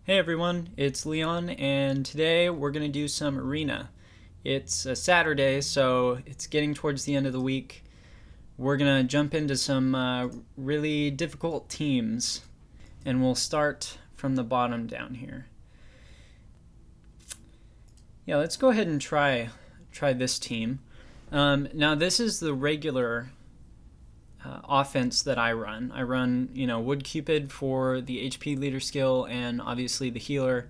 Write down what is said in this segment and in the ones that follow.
Hey everyone, it's Leon, and today we're going to do some arena. It's a Saturday, so it's getting towards the end of the week. We're going to jump into some really difficult teams, and we'll start from the bottom down here. Yeah, let's go ahead and try this team. Now this is the regular offense that I run. I run, Wood Cupid for the HP leader skill and obviously the healer.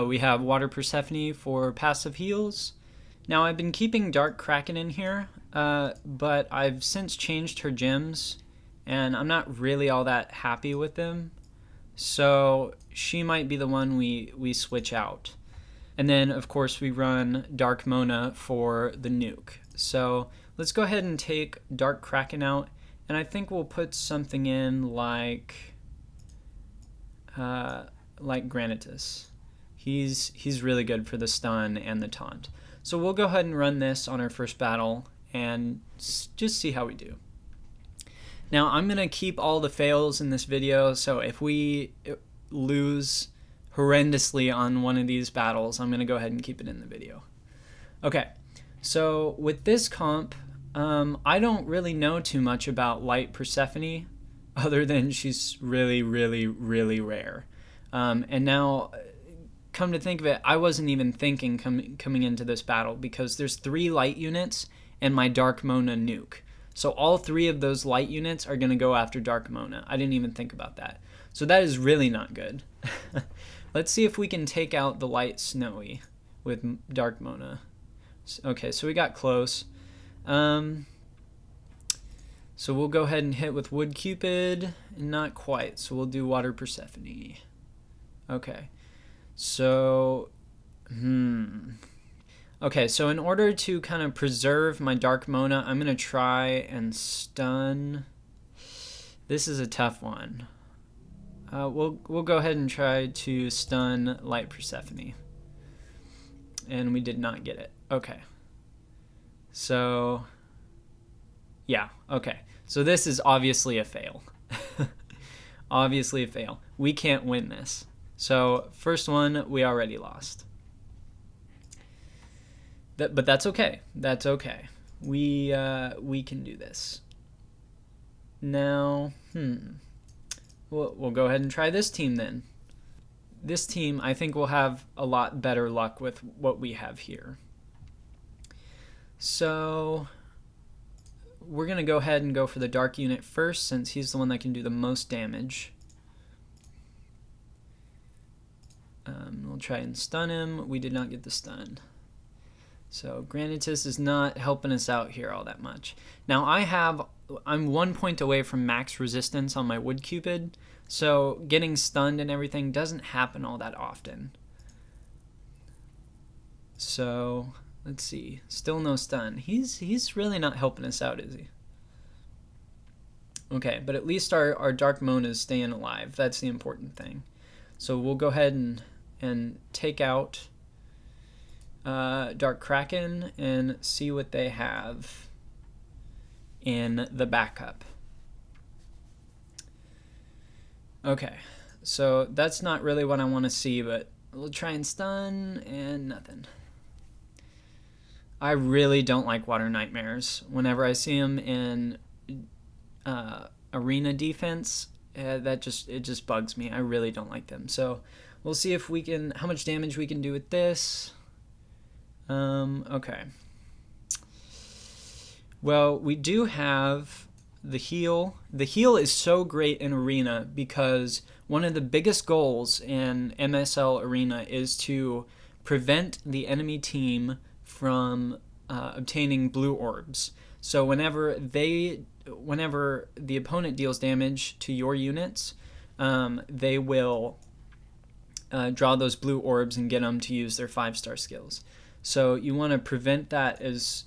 We have Water Persephone for passive heals. Now I've been keeping Dark Kraken in here, but I've since changed her gems, and I'm not really all that happy with them. So she might be the one we switch out. And then, of course, we run Dark Mona for the nuke. So let's go ahead and take Dark Kraken out, and I think we'll put something in like Granitus. He's really good for the stun and the taunt. So we'll go ahead and run this on our first battle and just see how we do. Now I'm going to keep all the fails in this video, so if we lose horrendously on one of these battles, I'm going to go ahead and keep it in the video. Okay, so with this comp, I don't really know too much about Light Persephone, other than she's really, really, really rare. And now, come to think of it, I wasn't even thinking coming into this battle, because there's 3 light units and my Dark Mona nuke. So all 3 of those light units are going to go after Dark Mona. I didn't even think about that. So that is really not good. Let's see if we can take out the Light Snowy with Dark Mona. Okay, so we got close. So we'll go ahead and hit with Wood Cupid. Not quite, so we'll do Water Persephone. Okay, so okay, so in order to kind of preserve my Dark Mona, I'm gonna try and stun. This is a tough one. We'll go ahead and try to stun Light Persephone, and we did not get it. Okay, so yeah, okay, so this is obviously a fail. Obviously a fail. We can't win this. So first one we already lost. But that's okay. That's okay. We can do this. Now, we'll go ahead and try this team then. This team, I think, will have a lot better luck with what we have here. So we're going to go ahead and go for the Dark unit first, since he's the one that can do the most damage. We'll try and stun him. We did not get the stun. So Granitus is not helping us out here all that much. Now I'm 1 point away from max resistance on my Wood Cupid, so getting stunned and everything doesn't happen all that often. So let's see, still no stun. He's really not helping us out, is he? Okay, but at least our Dark Mona is staying alive. That's the important thing. So we'll go ahead and take out Dark Kraken and see what they have in the backup. Okay, so that's not really what I want to see, but we'll try and stun, and nothing. I really don't like Water Nightmares. Whenever I see them in arena defense, it just bugs me. I really don't like them. So we'll see if we can, how much damage we can do with this. Okay. Well, we do have the heal. The heal is so great in arena because one of the biggest goals in MSL arena is to prevent the enemy team from obtaining blue orbs. So whenever the opponent deals damage to your units, they will draw those blue orbs and get them to use their 5-star skills. So you want to prevent that as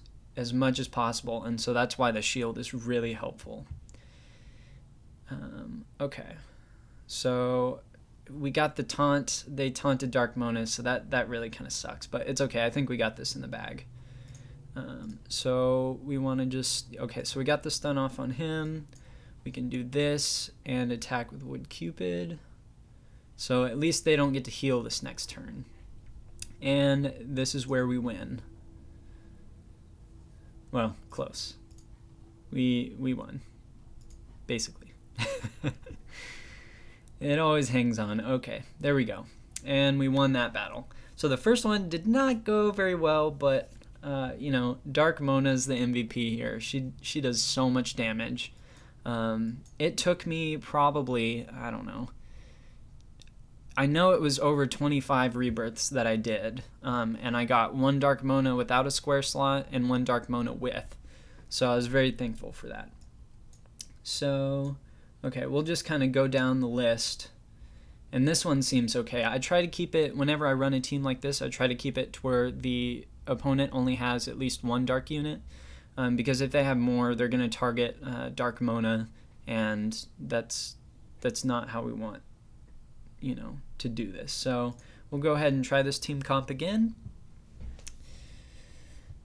much as possible, and so that's why the shield is really helpful. Okay, so we got the taunt. They taunted Dark Mona, so that really kind of sucks, but it's okay. I think we got this in the bag. So we want to just, okay, so we got the stun off on him. We can do this and attack with Wood Cupid. So at least they don't get to heal this next turn. And this is where we win. Well, close. We won, basically. It always hangs on. Okay, there we go. And we won that battle. So the first one did not go very well, but Dark Mona's the MVP here. She does so much damage. It took me probably, I don't know. I know it was over 25 rebirths that I did, and I got one Dark Mona without a square slot and one Dark Mona with. So I was very thankful for that. So, okay, we'll just kind of go down the list. And this one seems okay. I try to keep it, whenever I run a team like this, I try to keep it to where the opponent only has at least one dark unit. Because if they have more, they're going to target Dark Mona, and that's not how we want, to do this. So we'll go ahead and try this team comp again.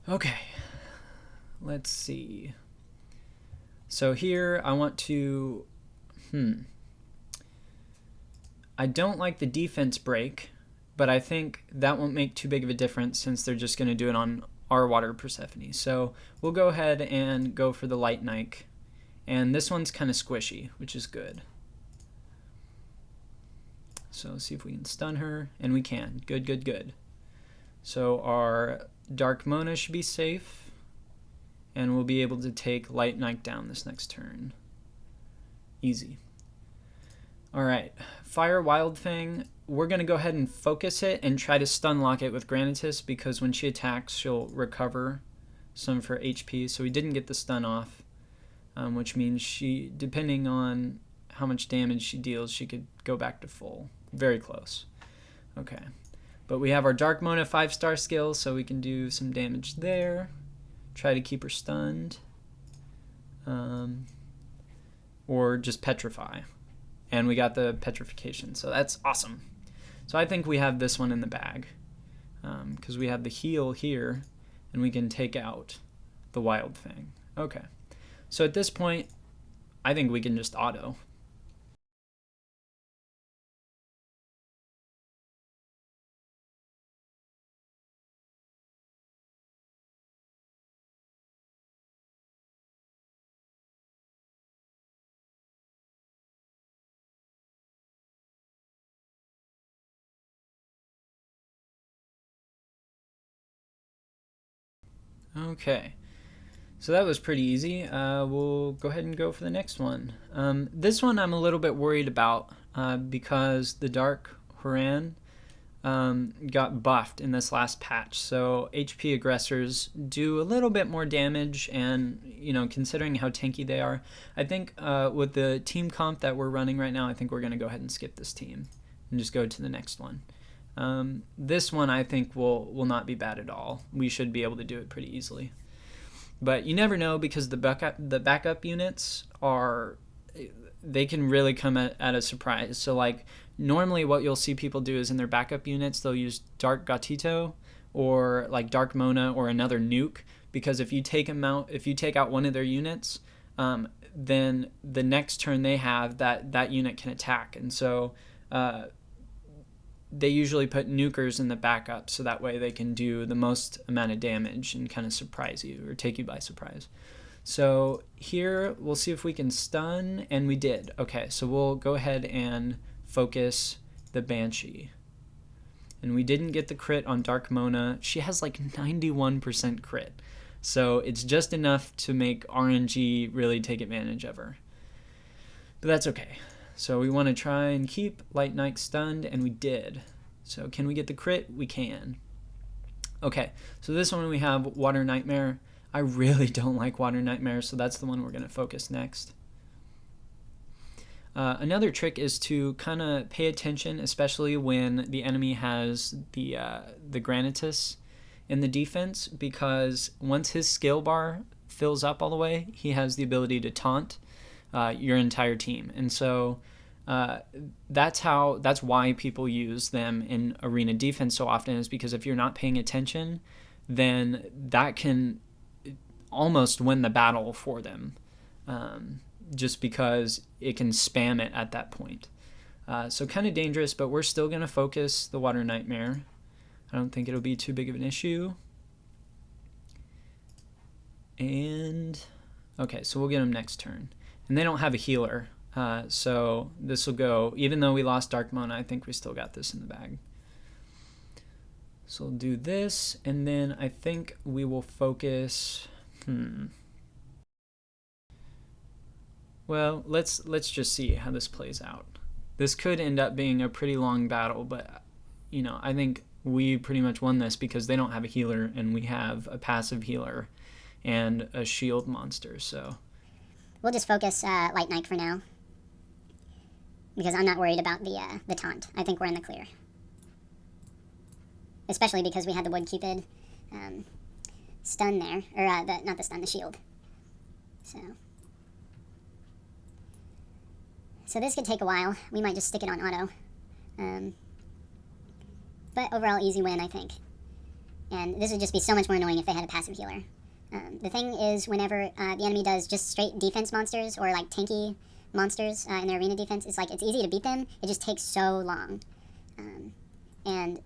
Okay, let's see. So here I want to, I don't like the defense break, but I think that won't make too big of a difference since they're just going to do it on our Water Persephone. So we'll go ahead and go for the Light Nike. And this one's kind of squishy, which is good. So let's see if we can stun her. And we can. Good, good, good. So our Dark Mona should be safe. And we'll be able to take Light Nike down this next turn. Easy. Alright, Fire Wild Fang, we're going to go ahead and focus it and try to stun lock it with Granitus, because when she attacks, she'll recover some of her HP. So we didn't get the stun off, which means she, depending on how much damage she deals, she could go back to full. Very close. Okay, but we have our Dark Mona 5-star skill, so we can do some damage there. Try to keep her stunned. Or just petrify. And we got the petrification, so that's awesome. So I think we have this one in the bag, because we have the heal here, and we can take out the Wild Fang. Okay, so at this point, I think we can just auto. Okay, so that was pretty easy. We'll go ahead and go for the next one. This one I'm a little bit worried about because the Dark Horan got buffed in this last patch. So HP aggressors do a little bit more damage, and considering how tanky they are, I think with the team comp that we're running right now, I think we're going to go ahead and skip this team and just go to the next one. This one I think will not be bad at all. We should be able to do it pretty easily. But you never know, because the backup units they can really come at a surprise. So like normally what you'll see people do is in their backup units they'll use Dark Gatito or like Dark Mona or another nuke, because if you take out one of their units, then the next turn they have that unit can attack. And so they usually put nukers in the backup, so that way they can do the most amount of damage and kind of surprise you or take you by surprise. So here we'll see if we can stun, and we did. Okay, so we'll go ahead and focus the Banshee. And we didn't get the crit on Dark Mona. She has like 91% crit. So it's just enough to make RNG really take advantage of her. But that's okay. So we want to try and keep Light Nike stunned, and we did. So can we get the crit? We can. Okay, so this one we have Water Nightmare. I really don't like Water Nightmare, so that's the one we're going to focus next. Another trick is to kind of pay attention, especially when the enemy has the Granitus in the defense, because once his skill bar fills up all the way, he has the ability to taunt your entire team. And so that's why people use them in arena defense so often, is because if you're not paying attention, then that can almost win the battle for them, just because it can spam it at that point. So kind of dangerous, but we're still going to focus the Water Nightmare. I don't think it'll be too big of an issue. And okay, so we'll get them next turn. And they don't have a healer, so this will go, even though we lost Dark Mona, I think we still got this in the bag. So we'll do this, and then I think we will focus, well, let's just see how this plays out. This could end up being a pretty long battle, but you know, I think we pretty much won this because they don't have a healer and we have a passive healer and a shield monster, so we'll just focus Light Knight for now, because I'm not worried about the taunt. I think we're in the clear, especially because we had the Wood Cupid stun there, or not the stun, the shield. So this could take a while. We might just stick it on auto. But overall, easy win, I think. And this would just be so much more annoying if they had a passive healer. The thing is, whenever the enemy does just straight defense monsters, or like tanky monsters in their arena defense, it's easy to beat them. It just takes so long. And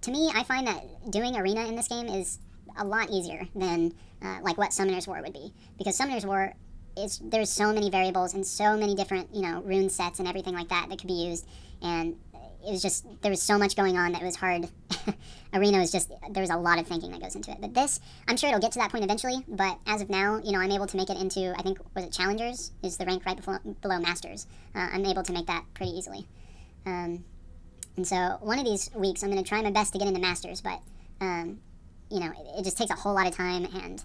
to me, I find that doing arena in this game is a lot easier than like what Summoner's War would be. Because Summoner's War, there's so many variables and so many different, rune sets and everything like that could be used, and it was just, there was so much going on that it was hard. Arena was just, there was a lot of thinking that goes into it. But this, I'm sure it'll get to that point eventually, but as of now, I'm able to make it into, I think, was it Challengers? Is the rank right below Masters. I'm able to make that pretty easily. And so one of these weeks, I'm going to try my best to get into Masters, but, it just takes a whole lot of time, and,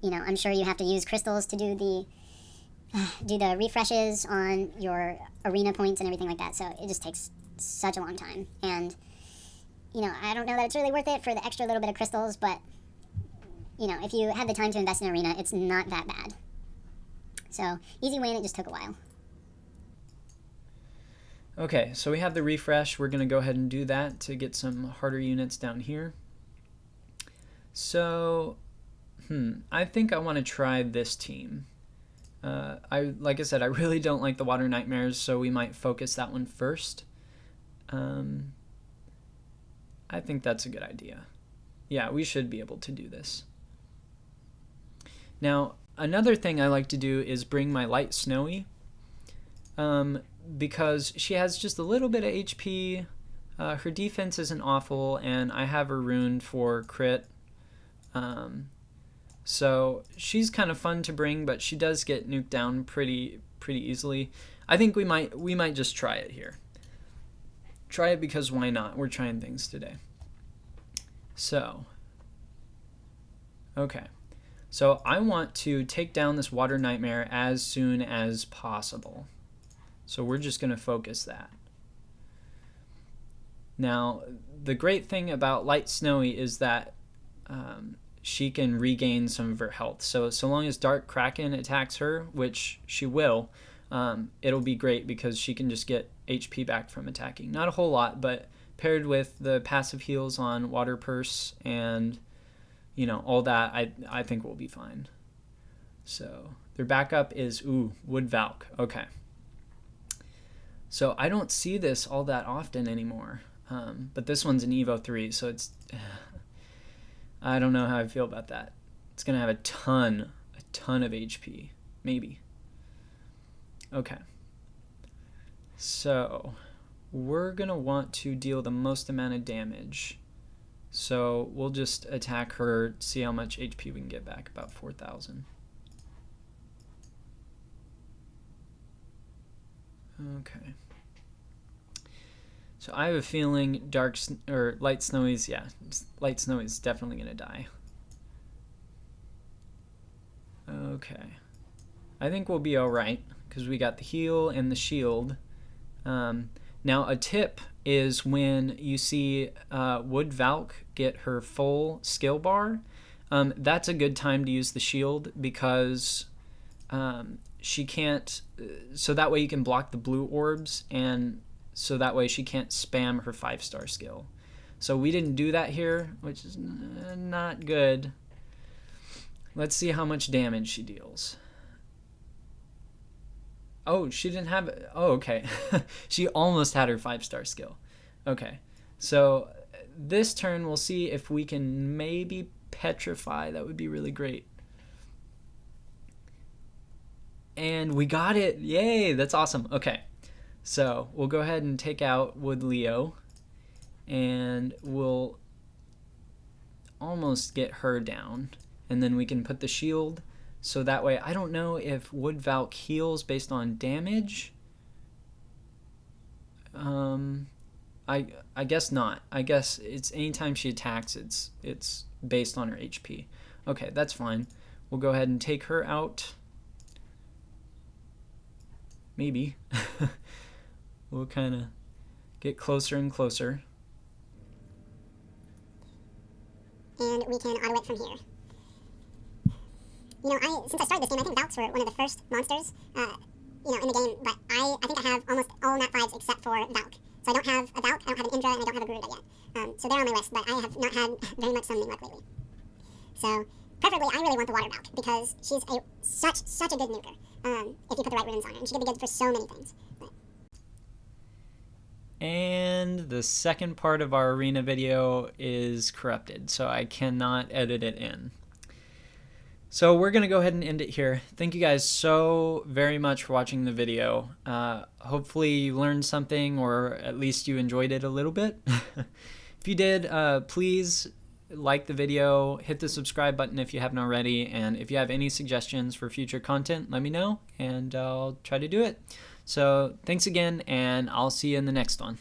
I'm sure you have to use crystals to do the refreshes on your arena points and everything like that, so it just takes such a long time. And, I don't know that it's really worth it for the extra little bit of crystals, but, if you had the time to invest in arena, it's not that bad. So, easy win, it just took a while. Okay, so we have the refresh. We're going to go ahead and do that to get some harder units down here. So, I think I want to try this team. Like I said, I really don't like the Water Nightmares, so we might focus that one first. I think that's a good idea. Yeah, we should be able to do this. Now, another thing I like to do is bring my Light Snowy, because she has just a little bit of HP. Her defense isn't awful, and I have her runed for crit. So she's kind of fun to bring, but she does get nuked down pretty easily. I think we might just try it here. Try it because why not? We're trying things today. So, okay. So I want to take down this Water Nightmare as soon as possible. So we're just going to focus that. Now, the great thing about Light Snowy is that she can regain some of her health. So long as Dark Kraken attacks her, which she will, it'll be great because she can just get HP back from attacking. Not a whole lot, but paired with the passive heals on Water Purse and all that, I think we'll be fine. So their backup is Wood Valk. Okay. So I don't see this all that often anymore, but this one's an Evo 3, so it's I don't know how I feel about that. It's gonna have a ton of HP, maybe. Okay. So we're gonna want to deal the most amount of damage. So we'll just attack her, see how much HP we can get back, about 4,000. Okay. So I have a feeling Light Snowy's, Light Snowy's definitely gonna die. Okay. I think we'll be alright, because we got the heal and the shield. Now a tip is when you see Wood Valk get her full skill bar, that's a good time to use the shield, because she can't, so that way you can block the blue orbs, and so that way she can't spam her 5-star skill. So we didn't do that here, which is not good. Let's see how much damage she deals. Oh, she didn't have it. Oh, okay. She almost had her 5-star skill. Okay. So this turn we'll see if we can maybe petrify. That would be really great. And we got it. Yay, that's awesome. Okay. So we'll go ahead and take out Wood Leo. And we'll almost get her down. And then we can put the shield. So that way, I don't know if Wood Valk heals based on damage. I guess not. I guess it's anytime she attacks, it's based on her HP. Okay, that's fine. We'll go ahead and take her out. Maybe. We'll kind of get closer and closer. And we can auto it from here. You know, since I started this game, I think Valks were one of the first monsters, in the game, but I think I have almost all Nat 5s except for Valk. So I don't have a Valk, I don't have an Indra, and I don't have a Garuda yet. So they're on my list, but I have not had very much summoning luck lately. So, preferably, I really want the Water Valk, because she's such a good nuker, if you put the right runes on her, and she can be good for so many things. And the second part of our arena video is corrupted, so I cannot edit it in. So we're going to go ahead and end it here. Thank you guys so very much for watching the video. Hopefully you learned something, or at least you enjoyed it a little bit. If you did, please like the video, hit the subscribe button if you haven't already, and if you have any suggestions for future content, let me know, and I'll try to do it. So thanks again, and I'll see you in the next one.